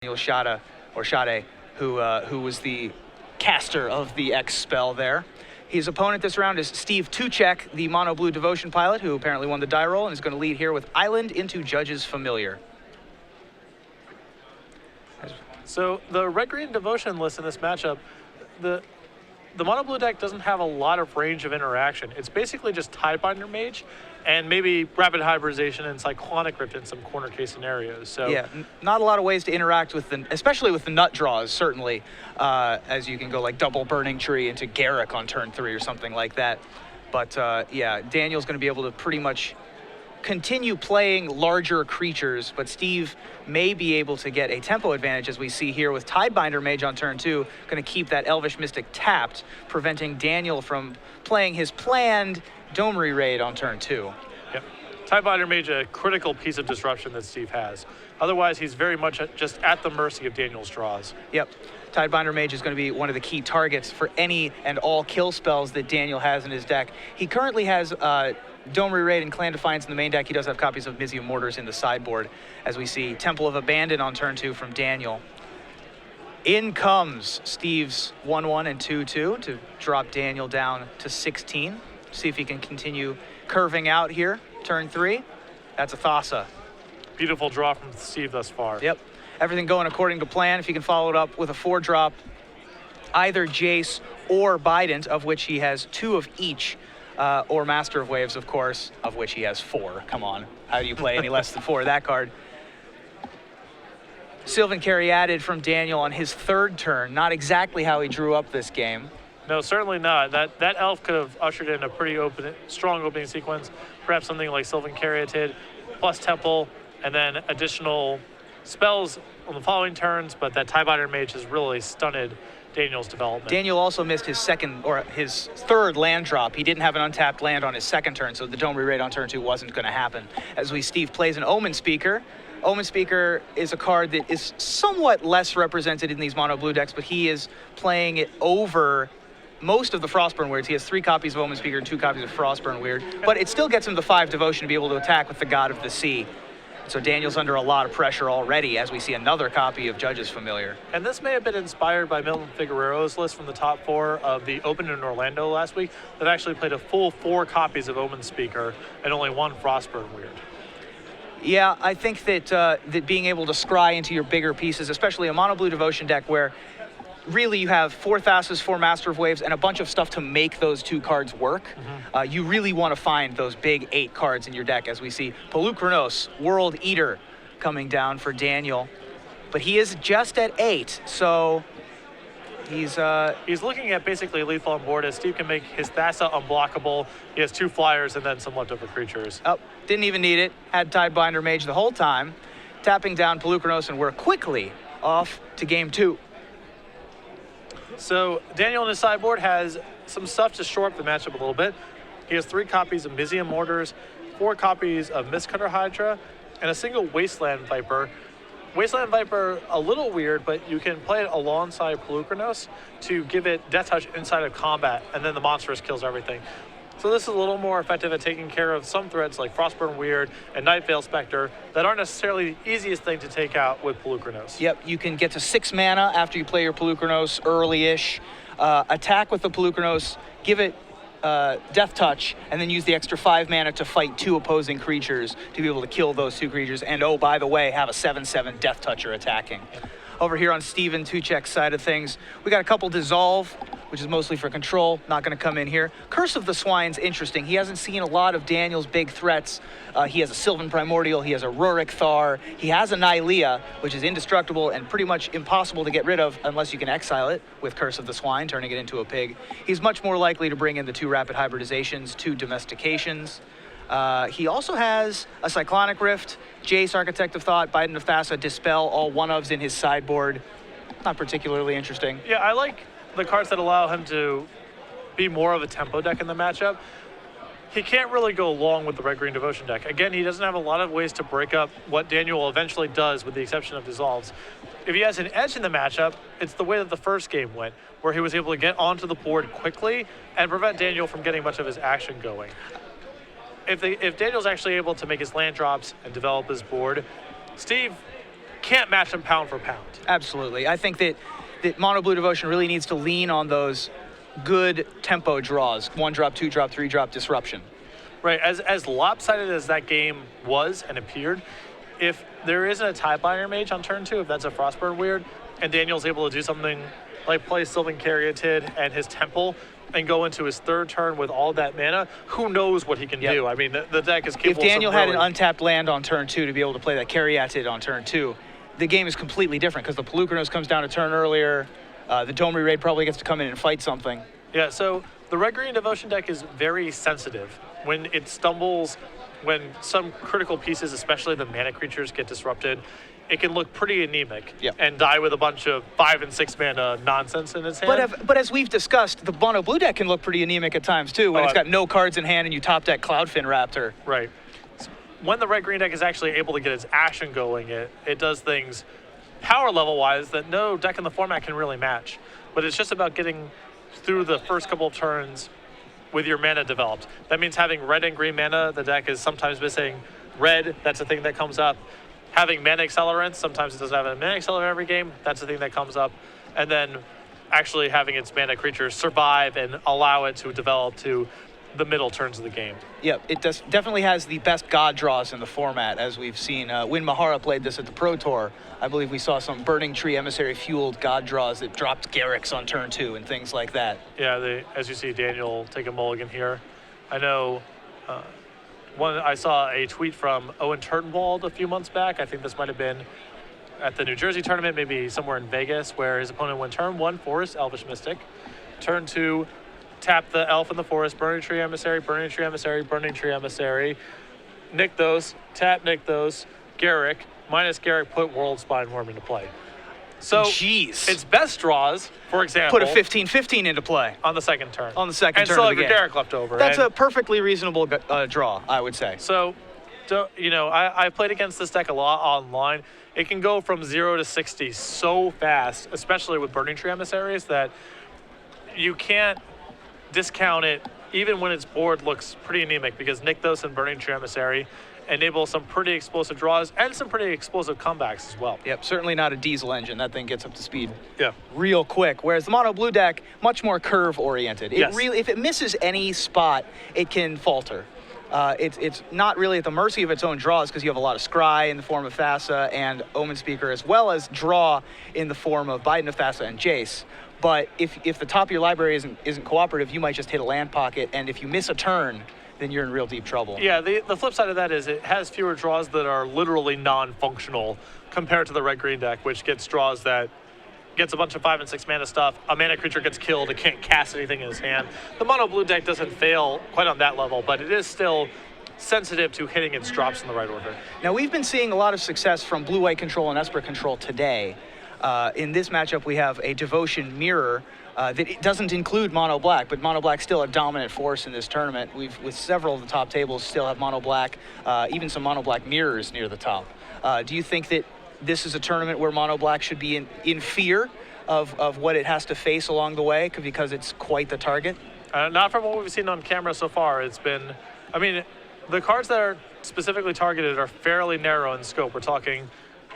Schade, who was the caster of the X spell there. His opponent this round is Steve Tuchek, the mono blue devotion pilot, who apparently won the die roll and is going to lead here with Island into Judge's Familiar. So the red-green devotion list in this matchup, the mono blue deck doesn't have a lot of range of interaction. It's basically just Tidebinder Mage and maybe Rapid Hybridization and Cyclonic Rift in some corner case scenarios. So yeah, not a lot of ways to interact with them, especially with the nut draws, certainly, as you can go like double Burning Tree into Garruk on turn 3 or something like that. But yeah, Daniel's going to be able to pretty much continue playing larger creatures, but Steve may be able to get a tempo advantage, as we see here with Tidebinder Mage on turn 2, going to keep that Elvish Mystic tapped, preventing Daniel from playing his planned Domery Raid on turn 2. Yep. Tidebinder Mage, a critical piece of disruption that Steve has. Otherwise, he's very much just at the mercy of Daniel's draws. Yep. Tidebinder Mage is going to be one of the key targets for any and all kill spells that Daniel has in his deck. He currently has Domery Raid and Clan Defiance in the main deck. He does have copies of Mizzium Mortars in the sideboard, as we see Temple of Abandon on turn 2 from Daniel. In comes Steve's 1-1 and 2-2 to drop Daniel down to 16. See if he can continue curving out here. Turn 3, that's a Thassa. Beautiful draw from Steve thus far. Yep, everything going according to plan. If he can follow it up with a 4-drop, either Jace or Bident, of which he has 2 of each, or Master of Waves, of course, of which he has 4. Come on, how do you play any less than 4 that card? Sylvan Caryatid from Daniel on his 3rd turn. Not exactly how he drew up this game. No, certainly not. That elf could have ushered in a pretty strong opening sequence. Perhaps something like Sylvan Caryatid plus Temple, and then additional spells on the following turns, but that Tidebinder Mage has really stunted Daniel's development. Daniel also missed his 3rd land drop. He didn't have an untapped land on his 2nd turn, so the Domery Raid on turn 2 wasn't going to happen. As Steve plays an Omen Speaker. Omen Speaker is a card that is somewhat less represented in these mono blue decks, but he is playing it over most of the Frostburn Weirds. He has 3 copies of Omen Speaker and 2 copies of Frostburn Weird, but it still gets him the 5 devotion to be able to attack with the God of the Sea. So Daniel's under a lot of pressure already, as we see another copy of Judge's Familiar. And this may have been inspired by Milton Figueroa's list from the top 4 of the Open in Orlando last week that actually played a full 4 copies of Omen Speaker and only 1 Frostburn Weird. Yeah, I think that that being able to scry into your bigger pieces, especially a mono blue devotion deck where really you have 4 Thassas, 4 Master of Waves, and a bunch of stuff to make those 2 cards work. You really want to find those big 8 cards in your deck, as we see Polukranos, World Eater, coming down for Daniel. But he is just at 8, so he's looking at basically lethal on board, as Steve can make his Thassa unblockable. He has 2 flyers and then some leftover creatures. Oh, didn't even need it. Had Tidebinder Mage the whole time. Tapping down Polukranos, and we're quickly off to game 2. So Daniel on his sideboard has some stuff to shore up the matchup a little bit. He has 3 copies of Mizzium Mortars, 4 copies of Mistcutter Hydra, and a single Wasteland Viper. Wasteland Viper, a little weird, but you can play it alongside Polukranos to give it Death Touch inside of combat, and then the monstrous kills everything. So this is a little more effective at taking care of some threats like Frostburn Weird and Nightveil Spectre that aren't necessarily the easiest thing to take out with Polukranos. Yep, you can get to 6 mana after you play your Polukranos early-ish. Attack with the Polukranos, give it Death Touch, and then use the extra 5 mana to fight 2 opposing creatures to be able to kill those 2 creatures. And oh, by the way, have a 7/7 Death Toucher attacking. Over here on Steven Tuchek's side of things, we got a couple Dissolve, which is mostly for control, not going to come in here. Curse of the Swine's interesting. He hasn't seen a lot of Daniel's big threats. He has a Sylvan Primordial, he has a Rurik Thar, he has a Nylea, which is indestructible and pretty much impossible to get rid of unless you can exile it with Curse of the Swine, turning it into a pig. He's much more likely to bring in the 2 Rapid Hybridizations, 2 Domestications. He also has a Cyclonic Rift, Jace, Architect of Thought, Bident of Thassa, Dispel, all 1-ofs in his sideboard. Not particularly interesting. Yeah, I like the cards that allow him to be more of a tempo deck in the matchup. He can't really go along with the red-green devotion deck. Again, he doesn't have a lot of ways to break up what Daniel eventually does, with the exception of Dissolves. If he has an edge in the matchup, it's the way that the first game went, where he was able to get onto the board quickly and prevent Daniel from getting much of his action going. If Daniel's actually able to make his land drops and develop his board, Steve can't match him pound for pound. Absolutely. I think that Mono Blue Devotion really needs to lean on those good tempo draws. 1 drop, 2 drop, 3 drop disruption. Right, as lopsided as that game was and appeared, if there isn't a tie binder mage on turn 2, if that's a Frostburn weird, and Daniel's able to do something like play Sylvan Caryatid and his Temple and go into his 3rd turn with all that mana, who knows what he can do? I mean, the deck is capable If Daniel of had an untapped land on turn 2 to be able to play that Caryatid on turn 2, the game is completely different because the Pelucranos comes down a turn earlier. The Domri Raid probably gets to come in and fight something. Yeah, so the Red-Green Devotion deck is very sensitive. When it stumbles, when some critical pieces, especially the mana creatures, get disrupted, it can look pretty anemic and die with a bunch of 5 and 6 mana nonsense in its hand. But as we've discussed, the Mono Blue deck can look pretty anemic at times too when it's got no cards in hand and you top deck Cloudfin Raptor. Right. So when the Red-Green deck is actually able to get its action going, it does things power level-wise that no deck in the format can really match. But it's just about getting through the first couple of turns with your mana developed. That means having red and green mana. The deck is sometimes missing red. That's a thing that comes up. Having mana accelerants. Sometimes it doesn't have a mana accelerant every game. That's a thing that comes up. And then actually having its mana creatures survive and allow it to develop to the middle turns of the game. Yep, it definitely has the best god draws in the format, as we've seen. When Mahara played this at the Pro Tour, I believe we saw some Burning Tree Emissary-fueled god draws that dropped Garrix on turn 2 and things like that. Yeah, as you see Daniel take a mulligan here. I know I saw a tweet from Owen Turtenwald a few months back. I think this might have been at the New Jersey tournament, maybe somewhere in Vegas, where his opponent went turn 1, Forest, Elvish Mystic. Turn 2, tap the Elf in the Forest, Burning Tree Emissary, Burning Tree Emissary, Burning Tree Emissary. Nick those, tap Nick those, Garrick, minus Garrick, put World Spine Worm into play. So its best draws, for example, put a 15/15 into play on the second turn. On the second and turn still of have the your game. Garrick left over. That's a perfectly reasonable draw, I would say. So, I played against this deck a lot online. It can go from 0 to 60 so fast, especially with Burning Tree Emissaries, that you can't discount it even when its board looks pretty anemic, because Nykthos and Burning Tree Emissary enable some pretty explosive draws and some pretty explosive comebacks as well. Yep, certainly not a diesel engine. That thing gets up to speed real quick. Whereas the Mono Blue deck, much more curve oriented. If it misses any spot, it can falter. It's not really at the mercy of its own draws, because you have a lot of scry in the form of Thassa and Omen Speaker, as well as draw in the form of Biden of Thassa and Jace. But if the top of your library isn't cooperative, you might just hit a land pocket, and if you miss a turn, then you're in real deep trouble. Yeah, the flip side of that is it has fewer draws that are literally non-functional compared to the red-green deck, which gets draws that gets a bunch of 5 and 6 mana stuff. A mana creature gets killed, it can't cast anything in his hand. The mono blue deck doesn't fail quite on that level, but it is still sensitive to hitting its drops in the right order. Now, we've been seeing a lot of success from blue-white control and Esper control today. In this matchup, we have a Devotion Mirror that it doesn't include Mono Black, but Mono Black's still a dominant force in this tournament. With several of the top tables still have Mono Black, even some Mono Black mirrors near the top. Do you think that this is a tournament where Mono Black should be in fear of what it has to face along the way, because it's quite the target? Not from what we've seen on camera so far. It's been, the cards that are specifically targeted are fairly narrow in scope. We're talking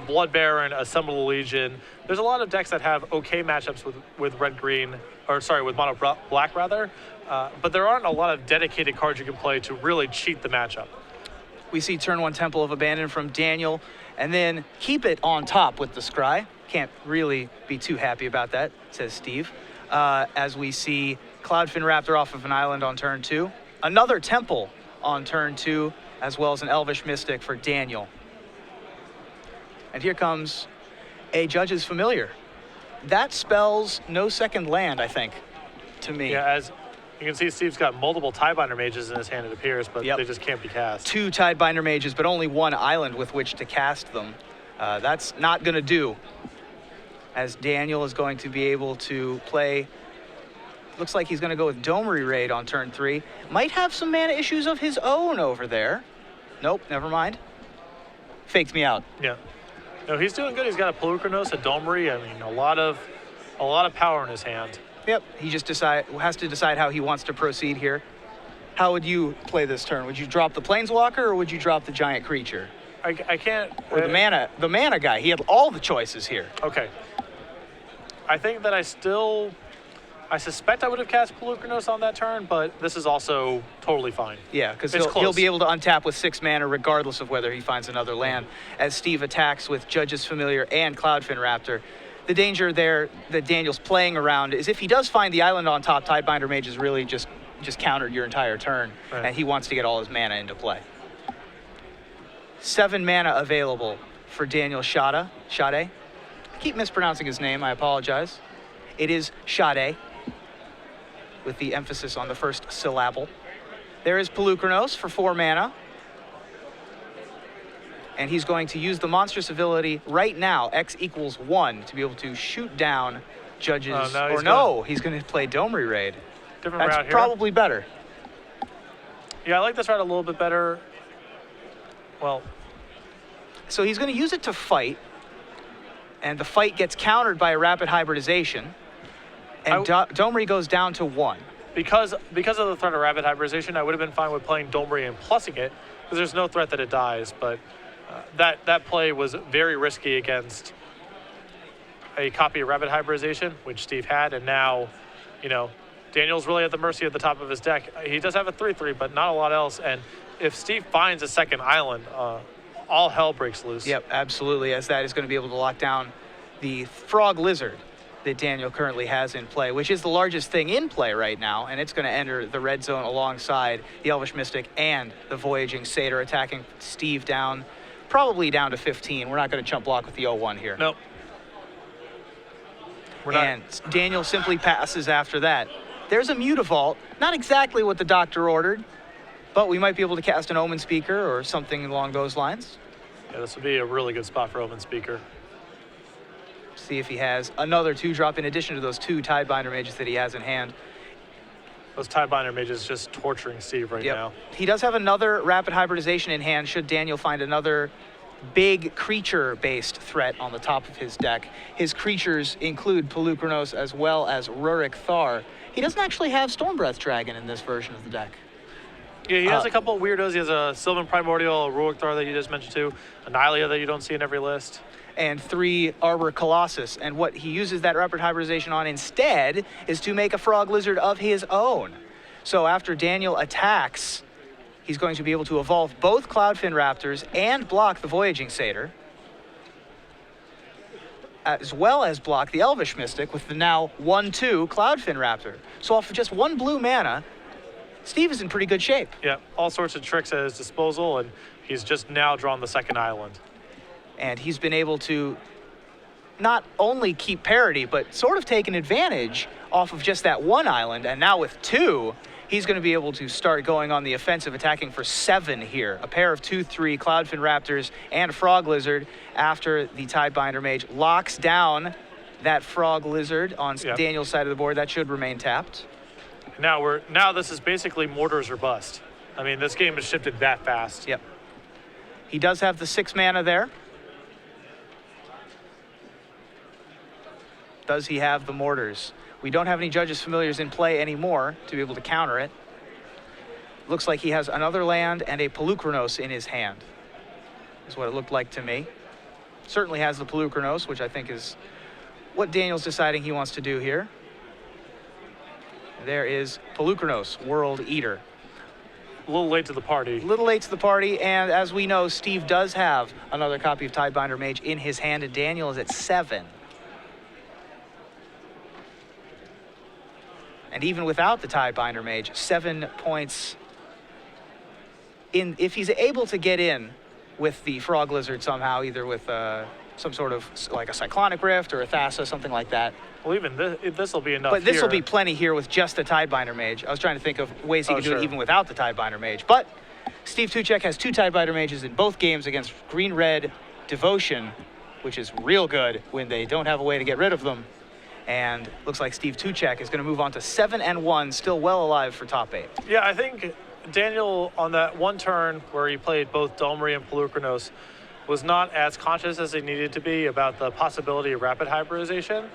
Blood Baron, Assemble the Legion. There's a lot of decks that have okay matchups with with Mono Black rather, but there aren't a lot of dedicated cards you can play to really cheat the matchup. We see turn 1 Temple of Abandon from Daniel, and then keep it on top with the Scry. Can't really be too happy about that, says Steve. As we see Cloudfin Raptor off of an island on turn 2. Another Temple on turn 2, as well as an Elvish Mystic for Daniel. And here comes a Judge's Familiar. That spells no second land, I think, to me. Yeah, as you can see, Steve's got multiple Tidebinder Mages in his hand, it appears, but they just can't be cast. 2 Tidebinder Mages, but only 1 island with which to cast them. That's not going to do, as Daniel is going to be able to play. Looks like he's going to go with Domery Raid on turn 3. Might have some mana issues of his own over there. Nope, never mind. Faked me out. Yeah. No, he's doing good. He's got a Pelucranos, a Domery. A lot of power in his hand. Yep. He just has to decide how he wants to proceed here. How would you play this turn? Would you drop the Planeswalker or would you drop the giant creature? I can't. Or the mana guy. He had all the choices here. Okay. I think that I suspect I would have cast Pelucranos on that turn, but this is also totally fine. Yeah, because he'll be able to untap with 6 mana regardless of whether he finds another land. As Steve attacks with Judge's Familiar and Cloudfin Raptor, the danger there that Daniel's playing around is if he does find the island on top, Tidebinder Mage is really just countered your entire turn, right. And he wants to get all his mana into play. 7 mana available for Daniel Schade. I keep mispronouncing his name, I apologize. It is Schade, with the emphasis on the first syllable. There is Pelucranos for 4 mana. And he's going to use the monstrous ability right now, X equals 1, to be able to shoot down Judges. He's going to play Domri Raid. Different route here. That's probably better. Yeah, I like this route a little bit better. Well, so he's going to use it to fight, and the fight gets countered by a rapid hybridization, and Domri goes down to 1. Because of the threat of rapid hybridization, I would have been fine with playing Domri and plussing it, because there's no threat that it dies, but that play was very risky against a copy of rapid hybridization, which Steve had, and now, Daniel's really at the mercy of the top of his deck. He does have a 3/3, but not a lot else, and if Steve finds a second island, all hell breaks loose. Yep, absolutely, as that is going to be able to lock down the Frog Lizard that Daniel currently has in play, which is the largest thing in play right now, and it's going to enter the red zone alongside the Elvish Mystic and the Voyaging Satyr, attacking Steve down, probably down to 15. We're not going to chump block with the 0-1 here. Nope. And Daniel simply passes after that. There's a Mutavault, not exactly what the doctor ordered, but we might be able to cast an Omen Speaker or something along those lines. Yeah, this would be a really good spot for Omen Speaker. See if he has another 2-drop in addition to those 2 Tidebinder Mages that he has in hand. Those Tidebinder Mages just torturing Steve right now. He does have another rapid hybridization in hand should Daniel find another big creature-based threat on the top of his deck. His creatures include Pelucranos as well as Rurik Thar. He doesn't actually have Stormbreath Dragon in this version of the deck. Yeah, he has a couple of weirdos. He has a Sylvan Primordial, a Rurik Thar that you just mentioned too, a Nylea that you don't see in every list. And 3 Arbor Colossus. And what he uses that rapid hybridization on instead is to make a Frog Lizard of his own. So after Daniel attacks, he's going to be able to evolve both Cloudfin Raptors and block the Voyaging Satyr, as well as block the Elvish Mystic with the now 1/2 Cloudfin Raptor. So off of just 1 blue mana, Steve is in pretty good shape. Yeah, all sorts of tricks at his disposal, and he's just now drawn the second island. And he's been able to not only keep parity, but sort of take an advantage off of just that 1 island, and now with 2, he's going to be able to start going on the offensive, attacking for 7 here. A pair of 2/3 Cloudfin Raptors and Frog Lizard after the Tidebinder Mage locks down that Frog Lizard on Daniel's side of the board. That should remain tapped. Now this is basically mortars or bust. I mean, this game has shifted that fast. Yep. He does have the 6 mana there. Does he have the mortars? We don't have any Judges Familiars in play anymore to be able to counter it. Looks like he has another land and a Pelucranos in his hand, is what it looked like to me. Certainly has the Pelucranos, which I think is what Daniel's deciding he wants to do here. There is Pelucranos, World Eater. A little late to the party. A little late to the party, and as we know, Steve does have another copy of Tidebinder Mage in his hand, and Daniel is at 7. And even without the Tidebinder Mage, 7 points in. If he's able to get in with the Frog Lizard somehow, either with some sort of like a Cyclonic Rift or a Thassa, something like that. Well, even this will be enough. But this will be plenty here with just the Tidebinder Mage. I was trying to think of ways he could do it even without the Tidebinder Mage. But Steve Tuchek has 2 Tidebinder Mages in both games against Green-Red Devotion, which is real good when they don't have a way to get rid of them. And looks like Steve Tuchek is going to move on to 7-1, still well alive for top 8. Yeah, I think Daniel, on that one turn where he played both Domri and Pelucranos, was not as conscious as he needed to be about the possibility of rapid hybridization.